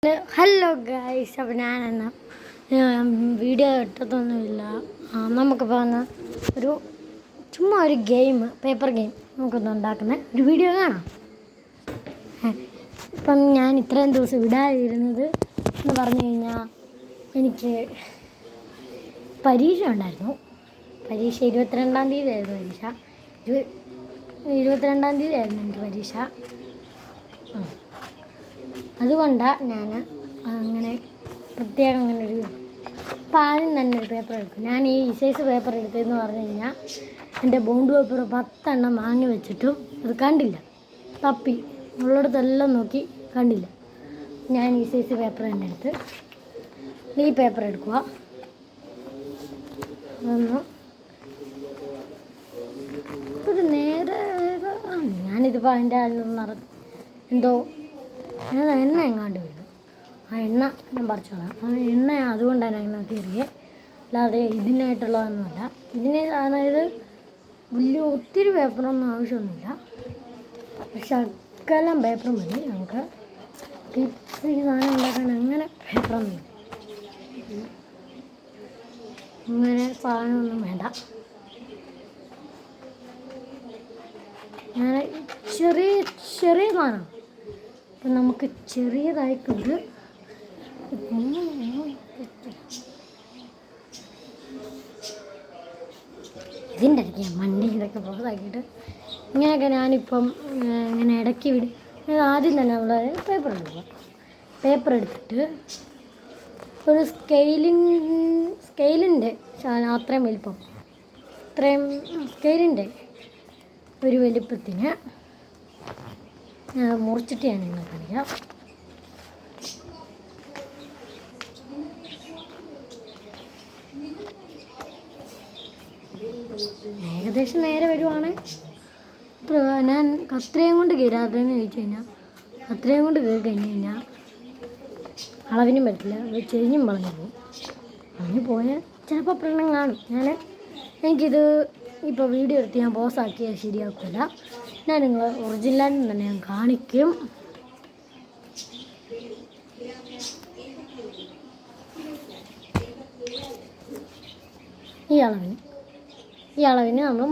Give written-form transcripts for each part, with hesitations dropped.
Hello guys, അപ്പോൾ ഞാനെന്നാ video ഇട്ടതൊന്നുമില്ല. നമുക്കിപ്പോൾ വന്ന് ചുമ്മാ ഒരു ഗെയിം, പേപ്പർ ഗെയിം നമുക്കൊന്ന് ഉണ്ടാക്കുന്ന ഒരു വീഡിയോ കാണാം. ഇപ്പം ഞാൻ ഇത്രയും ദിവസം ഇടാതിരുന്നത് എന്ന് പറഞ്ഞു കഴിഞ്ഞാൽ എനിക്ക് പരീക്ഷ ഉണ്ടായിരുന്നു. പരീക്ഷ 22-ാം തീയതി ആയിരുന്നു പരീക്ഷ. 22-ാം തീയതി ആയിരുന്നു എനിക്ക് പരീക്ഷ. അതുകൊണ്ടാണ് ഞാൻ അങ്ങനെ പ്രത്യേകം അങ്ങനൊരു ആദ്യം തന്നെ ഒരു പേപ്പർ എടുക്കും. ഞാൻ ഈ സൈസ് പേപ്പർ എടുത്തതെന്ന് പറഞ്ഞു കഴിഞ്ഞാൽ എൻ്റെ ബോണ്ട് പേപ്പർ 10 എണ്ണം വാങ്ങി വെച്ചിട്ടും അത് കണ്ടില്ല. തപ്പി ഉള്ളിടത്തെല്ലാം നോക്കി കണ്ടില്ല. ഞാൻ ഈ സൈസ് പേപ്പർ തന്നെ എടുത്ത് ഈ പേപ്പർ എടുക്കുക. ഒരു നേരെ ഞാനിതിപ്പോൾ അതിൻ്റെ എന്തോ എണ്ണ എങ്ങാണ്ട് വീണു. ആ എണ്ണ ഞാൻ പറിച്ചോളാം. ആ എണ്ണ അതുകൊണ്ടാണ് എണ്ണ കയറിയേ, അല്ലാതെ ഇതിനായിട്ടുള്ളതൊന്നുമല്ല. അതായത് വലിയ ഒത്തിരി പേപ്പറൊന്നും ആവശ്യമൊന്നുമില്ല. ശകലം പേപ്പർ മതി നമുക്ക് ഈ സാധനം ഉണ്ടാക്കാൻ. അങ്ങനെ പേപ്പറൊന്നും അങ്ങനെ സാധനമൊന്നും വേണ്ട. ഞാൻ ചെറിയ സാധനം അപ്പം നമുക്ക് ചെറിയതായിട്ടുണ്ട്. ഇതിൻ്റെ ഇടയ്ക്ക് മണ്ടി ഇതൊക്കെ പുറത്താക്കിയിട്ട് ഇങ്ങനെയൊക്കെ ഞാനിപ്പം ഇങ്ങനെ ഇടയ്ക്ക് ആദ്യം തന്നെ നമ്മൾ പേപ്പർ എടുത്തിട്ട് ഒരു സ്കെയിലിൻ്റെ അത്രയും വലിപ്പം, സ്കെയിലിൻ്റെ ഒരു വലിപ്പത്തിന് മുറിച്ചിട്ട് ഞാൻ നിങ്ങൾക്ക് അറിയാം. ഏകദേശം നേരെ വരുവാണ്. ഞാൻ കത്രയും കൊണ്ട് കയറാതെന്ന് ചോദിച്ചു കഴിഞ്ഞാൽ കത്രയും കൊണ്ട് കയറി കഴിഞ്ഞ് കഴിഞ്ഞാൽ അളവിനും പറ്റില്ല, ചെരിഞ്ഞും വളഞ്ഞു പോകും. വളഞ്ഞു പോയാൽ ചിലപ്പോൾ പ്രശ്നം കാണും. എനിക്കിത് ഇപ്പോൾ വീഡിയോ എടുത്ത് ഞാൻ പോസാക്കിയാൽ ശരിയാക്കില്ല. ഞാൻ നിങ്ങൾ ഒറിജിനലായിട്ട് തന്നെ ഞാൻ കാണിക്കും. ഈ അളവിന് നമ്മൾ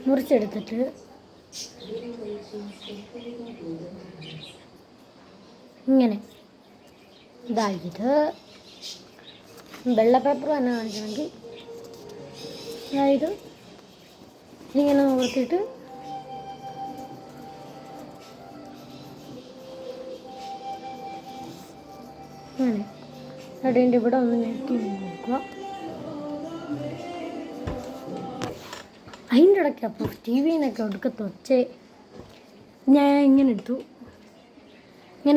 മുറിച്ചെടുത്തിട്ട് ഇങ്ങനെ ഇതാക്കിയിട്ട് വെള്ള പേപ്പർ തന്നെ കാണിക്കണമെങ്കിൽ അതായത് ഇങ്ങനെ നോക്കിയിട്ട് അങ്ങനെ അതിൻ്റെ ഇവിടെ ഒന്ന് ഞെക്കി നോക്കുക. അതിൻ്റെ ഇടയ്ക്ക് അപ്പോൾ ടി വിന്നൊക്കെ ഒടുക്കത്ത് വച്ച് ഞാൻ ഇങ്ങനെ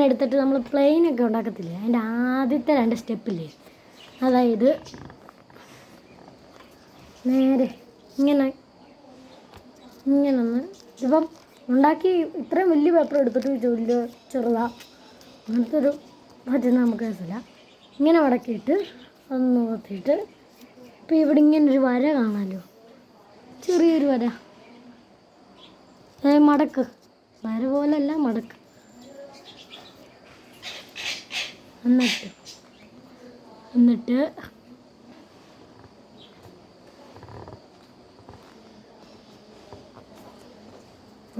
എടുത്തിട്ട് നമ്മൾ പ്ലെയിനൊക്കെ ഉണ്ടാക്കത്തില്ലേ, അതിൻ്റെ ആദ്യത്തെ 2 സ്റ്റെപ്പില്ലേ, അതായത് നേരെ ഇങ്ങനൊന്ന് ഇപ്പം ഉണ്ടാക്കി ഇത്രയും വലിയ പേപ്പർ എടുത്തിട്ട് വലിയ ചെറുതാ അങ്ങനത്തെ ഒരു പറ്റുന്ന നമുക്ക് രസമില്ല. ഇങ്ങനെ മടക്കിയിട്ട് ഒന്ന് നോക്കിയിട്ട് ഇപ്പം ഇവിടെ ഇങ്ങനൊരു വര കാണാമല്ലോ, ചെറിയൊരു വര, മടക്ക് വര പോലല്ല, മടക്ക്. എന്നിട്ട്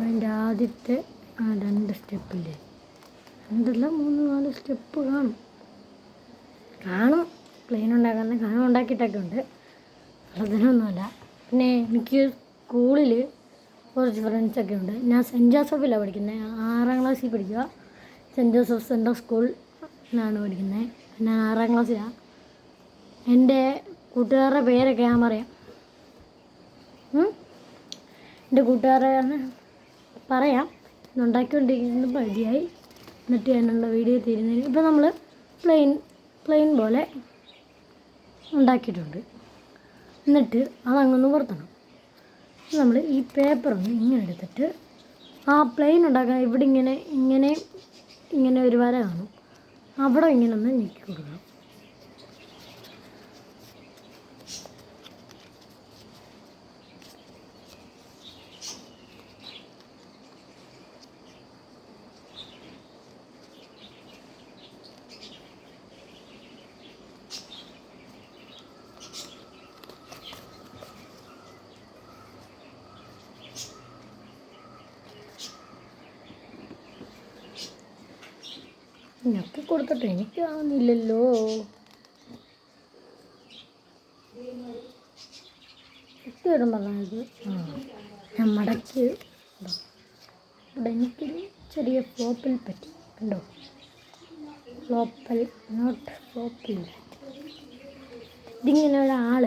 അതിൻ്റെ ആദ്യത്തെ 2 സ്റ്റെപ്പില്ലേ, 2 3 4 സ്റ്റെപ്പ് കാണും. പ്ലെയിൻ ഉണ്ടാക്കാൻ ഉണ്ടാക്കിയിട്ടൊക്കെ ഉണ്ട്, അതിനൊന്നുമല്ല. പിന്നെ എനിക്ക് സ്കൂളിൽ കുറച്ച് ഫ്രണ്ട്സൊക്കെ ഉണ്ട്. ഞാൻ സെൻറ്റ് ജോസഫിലാണ് പഠിക്കുന്നത്, 6ാം ക്ലാസ്സിൽ പഠിക്കുക. സെൻറ്റ് ജോസഫ് സെൻട്രൽ സ്കൂളിലാണ് പഠിക്കുന്നത്. ഞാൻ 6ാം ക്ലാസ്സിലാണ്. എൻ്റെ കൂട്ടുകാരുടെ പേരൊക്കെ ഞാൻ പറയാം. എൻ്റെ കൂട്ടുകാരെ പറയാം. ഇന്നുണ്ടാക്കിക്കൊണ്ടിരിക്കുന്നത് പകുതിയായി. എന്നിട്ട് ഞാനുള്ള വീഡിയോ തീരുന്നതിന് ഇപ്പം നമ്മൾ പ്ലെയിൻ പോലെ ഉണ്ടാക്കിയിട്ടുണ്ട്. എന്നിട്ട് അതങ്ങൊന്ന് പുറത്തണം. നമ്മൾ ഈ പേപ്പറൊന്ന് ഇങ്ങനെ എടുത്തിട്ട് ആ പ്ലെയിൻ ഉണ്ടാക്കാൻ ഇവിടെ ഇങ്ങനെ ഒരു വര കാണും, അവിടെ ഇങ്ങനെ ഒന്ന് ഞെക്കി കൊടുക്കണം. ഞൊക്കി കൊടുത്തിട്ട് എനിക്കാവുന്നില്ലല്ലോ. എത്തിയിടും പറഞ്ഞത് ഞാൻ മടക്കി. ഇവിടെ എനിക്കൊരു ചെറിയ ഫ്ലോപ്പിൽ പറ്റി കണ്ടോ. ഫ്ലോപ്പൽ നോട്ട് ഫ്ലോപ്പിൽ. ഇതിങ്ങനെ ഒരാൾ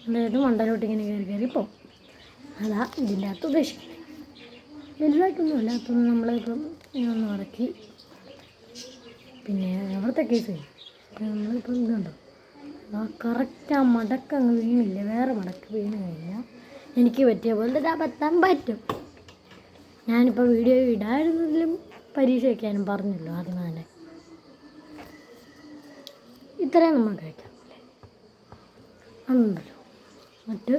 അതായത് മണ്ടലോട്ട് ഇങ്ങനെ കയറി പോകും. അതാ ഇതിൻ്റെ അകത്ത് ഉദ്ദേശിക്കുന്നത്. വലുതായിട്ടൊന്നുമില്ല. അപ്പം നമ്മളിപ്പം ഒന്ന് മടക്കി. പിന്നെ അവിടുത്തെ കേസ് നമ്മളിപ്പം ഇതുണ്ടോ ആ കറക്റ്റ് ആ മടക്ക് അങ്ങ് വീണില്ല. വേറെ മടക്ക് വീണ് കഴിഞ്ഞാൽ എനിക്ക് പറ്റിയ പോലെ അബദ്ധം പറ്റും. ഞാനിപ്പോൾ വീഡിയോ ഇടായിരുന്നതിലും പരീക്ഷ വയ്ക്കാനും പറഞ്ഞല്ലോ ആദ്യം തന്നെ. ഇത്രയും നമ്മൾ കഴിക്കാം ഉണ്ടല്ലോ. എന്നിട്ട്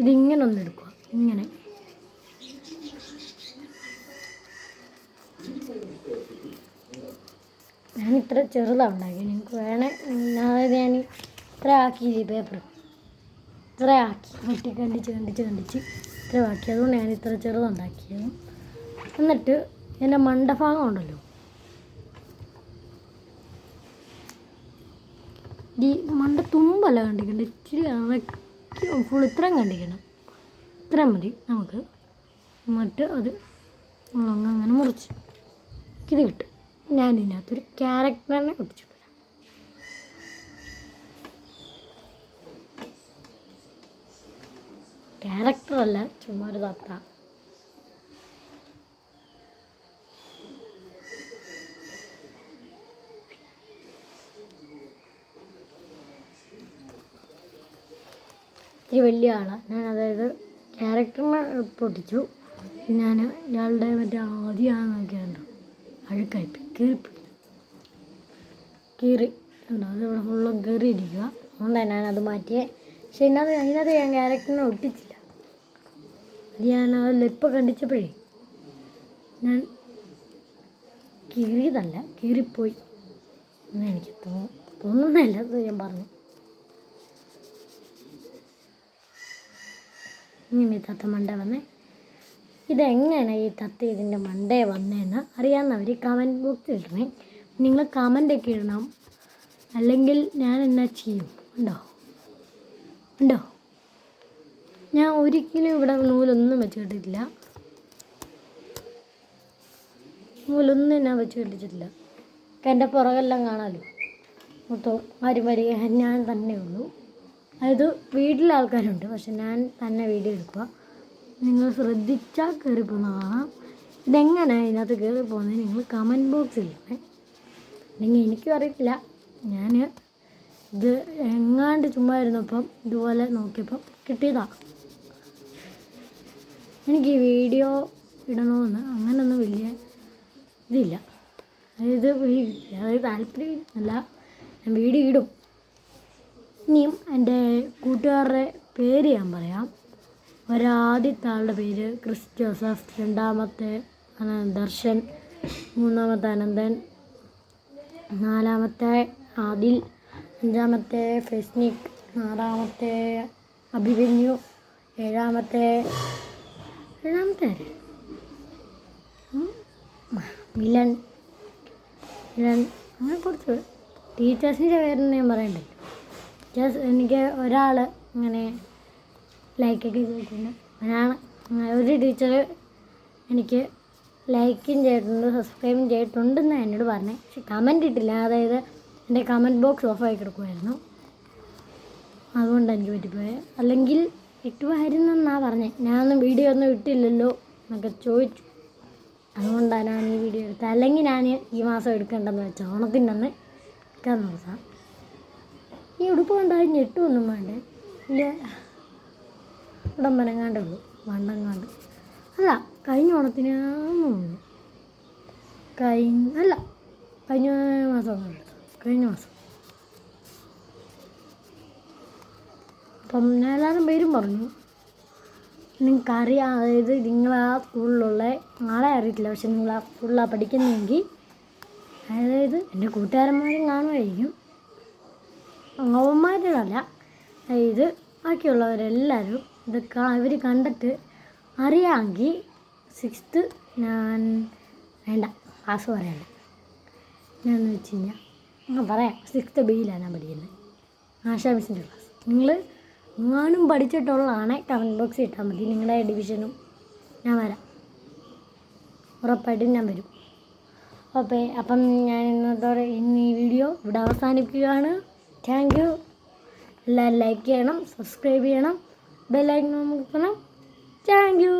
ഇതിങ്ങനെ ഒന്ന് എടുക്കുക. ഇങ്ങനെ ഞാൻ ഇത്ര ചെറുതാണ് ഉണ്ടാക്കി. നിങ്ങൾക്ക് വേണേ അതായത് ഞാൻ ഇത്ര ആക്കി പേപ്പർ ഇത്ര ആക്കി കണ്ടിച്ച് ഇത്ര ആക്കി. അതുകൊണ്ട് ഞാൻ ഇത്ര ചെറുതുണ്ടാക്കിയത്. എന്നിട്ട് എൻ്റെ മണ്ടഭാഗം ഉണ്ടല്ലോ, ഈ മണ്ട തുമ്പല്ല കണ്ടിക്കണം, ഇച്ചിരി ഫുൾ ഇത്രയും കണ്ടിക്കണം. ഇത്രയും മതി നമുക്ക്. എന്നിട്ട് അത് അങ്ങനെ മുറിച്ച് ഇത് കിട്ടും. ഞാൻ ഇതിനകത്തൊരു ക്യാരക്ടറിനെ ഒട്ടിച്ചു. ക്യാരക്ടറല്ല, ചുമ്മാ ഒരു തത്ത. ഇത്തിരി വലിയ ആളാണ് ഞാൻ. അതായത് ക്യാരക്ടറിനെ പൊട്ടിച്ചു. ഞാൻ ഇയാളുടെ മറ്റേ ആദ്യമാണ് നോക്കിയാണ്ടോ അഴുക്കായി കീറി ഉണ്ടോ. അതിവിടെ ഫുള്ളും കീറിയിരിക്കുക. അതുകൊണ്ടാണ് ഞാനത് മാറ്റിയേ. പക്ഷെ അതിനകത്ത് ഞാൻ ക്യാരക്ടറിനെ ഒട്ടിച്ചില്ല. ഞാനതല്ല ഇപ്പോൾ കണ്ടിച്ചപ്പോഴേ ഞാൻ കീറിയതല്ല, കീറിപ്പോയി എന്ന് എനിക്ക് തോന്നുന്നതല്ല. അത് ഞാൻ പറഞ്ഞു. ഇങ്ങനെ ഈ തത്ത മണ്ട വന്നേ. ഇതെങ്ങനെ ഈ തത്ത ഇതിൻ്റെ മണ്ടേ വന്നതെന്ന് അറിയാവുന്നവർ കമൻറ്റ് ബോക്സിൽ ഇടണേ. നിങ്ങൾ കമൻ്റൊക്കെ ഇടണം. അല്ലെങ്കിൽ ഞാൻ എന്നാ ചെയ്യും ഉണ്ടോ. ഞാൻ ഒരിക്കലും ഇവിടെ നൂലൊന്നും വെച്ച് കെട്ടിട്ടില്ല. നൂലൊന്നും ഞാൻ വെച്ച് കെട്ടിച്ചിട്ടില്ല. എൻ്റെ പുറകെല്ലാം കാണാമല്ലോ. മൊത്തം ആരും വരിക ഞാൻ തന്നെ ഉള്ളൂ. അതായത് വീട്ടിലെ ആൾക്കാരുണ്ട്, പക്ഷെ ഞാൻ തന്നെ വീഡിയോ എടുക്കുക. നിങ്ങൾ ശ്രദ്ധിച്ചാൽ കയറിപ്പോകുന്ന കാണാം. ഇതെങ്ങനെ ഇതിനകത്ത് കയറിപ്പോകുന്നത് നിങ്ങൾ കമൻറ്റ് ബോക്സിൽ ഇടണേ. അല്ലെങ്കിൽ എനിക്കും അറിയില്ല. ഞാൻ ഇത് എങ്ങാണ്ട് ചുമ്മാ ഇരുന്നപ്പം ഇതുപോലെ നോക്കിയപ്പം കിട്ടിയതാണ്. എനിക്ക് ഈ വീഡിയോ ഇടണമെന്ന് അങ്ങനെയൊന്നും വലിയ ഇതില്ല. അതായത് താല്പര്യം അല്ല. ഞാൻ വീഡിയോ ഇടും. ഇനിയും എൻ്റെ കൂട്ടുകാരുടെ പേര് ഞാൻ പറയാം. ഒരാദ്യത്തെ ആളുടെ പേര് ക്രിസ് ജോസഫ്, രണ്ടാമത്തെ ദർശൻ, മൂന്നാമത്തെ അനന്തൻ, നാലാമത്തെ ആദിൽ, അഞ്ചാമത്തെ ഫെസ്നിക്, ആറാമത്തെ അഭിമന്യു, ഏഴാമത്തെ മിലൻ. അങ്ങനെ കുറച്ച് ടീച്ചേഴ്സിൻ്റെ പേരൊന്നും ഞാൻ പറയണ്ടല്ലോ. ടീച്ചേഴ്സ് എനിക്ക് ഒരാൾ ഇങ്ങനെ ലൈക്കൊക്കെ ചെയ്തിട്ടുണ്ട്. ഒരു ടീച്ചർ എനിക്ക് ലൈക്കും ചെയ്തിട്ടുണ്ട്, സബ്സ്ക്രൈബും ചെയ്തിട്ടുണ്ടെന്ന് എന്നോട് പറഞ്ഞേ. പക്ഷെ കമൻറ്റ് ഇട്ടില്ല. അതായത് എൻ്റെ കമൻറ്റ് ബോക്സ് ഓഫായി കിടക്കുമായിരുന്നു. അതുകൊണ്ടാണ് എനിക്ക് പറ്റിപ്പോയത്. അല്ലെങ്കിൽ ഇട്ടുമായിരുന്നെന്നാണ് പറഞ്ഞത്. ഞാനൊന്നും വീഡിയോ ഒന്നും ഇട്ടില്ലല്ലോ എന്നൊക്കെ ചോദിച്ചു. അതുകൊണ്ടാണ് ഞാൻ ഈ വീഡിയോ എടുത്തത്. അല്ലെങ്കിൽ ഞാൻ ഈ മാസം എടുക്കേണ്ടെന്ന് വെച്ചാൽ ഓണത്തിൻ്റെ അന്ന് എടുക്കാൻ നോക്കാം. ഈ ഉടുപ്പ് കൊണ്ടായി ഞെട്ടുമൊന്നും വേണ്ടേ. ഇല്ല, ഇവിടെ മനങ്ങാണ്ടേ ഉള്ളൂ, വണ്ടങ്ങാണ്ട്. അല്ല, കഴിഞ്ഞ ഓണത്തിന് കഴിഞ്ഞ മാസം കഴിഞ്ഞ മാസം. അപ്പം ഞാൻ എല്ലാവരും പേരും പറഞ്ഞു. നിങ്ങൾക്കറിയാം, അതായത് നിങ്ങളാ സ്കൂളിലുള്ള ആളെ അറിയത്തില്ല, പക്ഷെ നിങ്ങളാ സ്കൂളിലാണ് പഠിക്കുന്നതെങ്കിൽ, അതായത് എൻ്റെ കൂട്ടുകാരന്മാരും കാണുമായിരിക്കും. അവന്മാരോടല്ല, അതായത് ബാക്കിയുള്ളവരെല്ലാവരും ഇതൊക്കെ ഇവർ കണ്ടിട്ട് അറിയാമെങ്കിൽ 6th ഞാൻ വേണ്ട ക്ലാസ് പറയണ്ട. ഞാനെന്ന് വെച്ച് കഴിഞ്ഞാൽ പറയാം 6th ബിയിലാണ് ഞാൻ പഠിക്കുന്നത്. ആശാ മിസ്സിൻ്റെ ക്ലാസ്. നിങ്ങൾ എങ്ങാനും പഠിച്ചിട്ടുള്ളതാണെ കമൻറ്റ് ബോക്സിൽ ഇട്ടാൽ മതി. നിങ്ങളുടെ ഡിവിഷനും ഞാൻ വരാം, ഉറപ്പായിട്ടും ഞാൻ വരും. അപ്പം ഞാൻ ഇന്നത്തോടെ ഇന്ന് ഈ വീഡിയോ ഇവിടെ അവസാനിപ്പിക്കുകയാണ്. Thank you. എല്ലാവരും ലൈക്ക് ചെയ്യണം, സബ്സ്ക്രൈബ് ചെയ്യണം, ബെല്ലൈക്കൺ അമർത്തണം. Thank U.